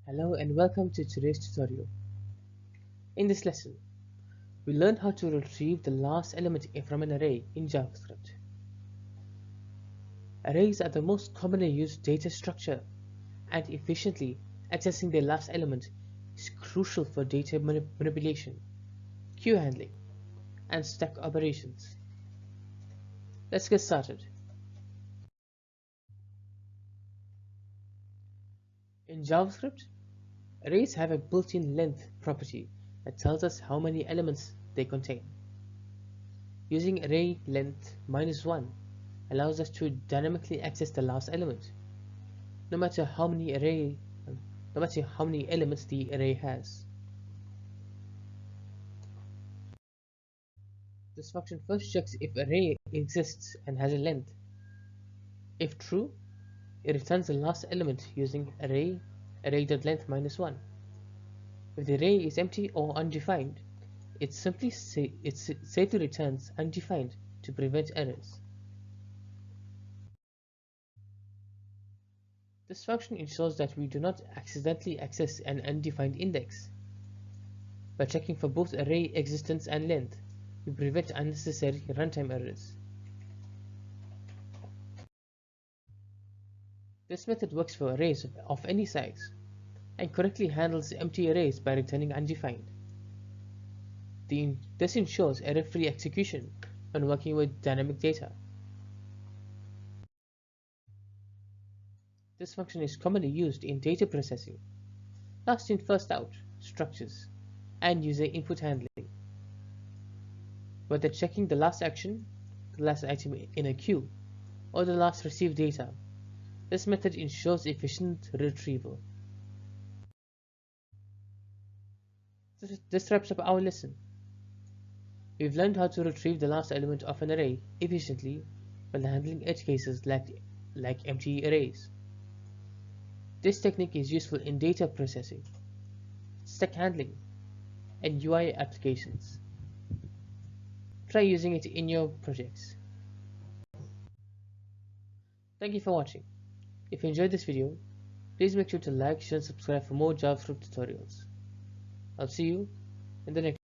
Hello and welcome to today's tutorial. In this lesson, we learn how to retrieve the last element from an array in JavaScript. Arrays are the most commonly used data structure, and efficiently accessing their last element is crucial for data manipulation, queue handling, and stack operations. Let's get started. In JavaScript, arrays have a built-in length property that tells us how many elements they contain. Using array length -1 allows us to dynamically access the last element, no matter how many elements the array has. This function first checks if array exists and has a length. If true, it returns the last element using array.length -1. If the array is empty or undefined, it safely returns undefined to prevent errors. This function ensures that we do not accidentally access an undefined index. By checking for both array existence and length, we prevent unnecessary runtime errors. This method works for arrays of any size, and correctly handles empty arrays by returning undefined. This ensures error-free execution when working with dynamic data. This function is commonly used in data processing, last in first out structures, and user input handling. Whether checking the last action, the last item in a queue, or the last received data, this method ensures efficient retrieval. This wraps up our lesson. We've learned how to retrieve the last element of an array efficiently while handling edge cases like empty arrays. This technique is useful in data processing, stack handling, and UI applications. Try using it in your projects. Thank you for watching. If you enjoyed this video, please make sure to like, share, and subscribe for more JavaScript tutorials. I'll see you in the next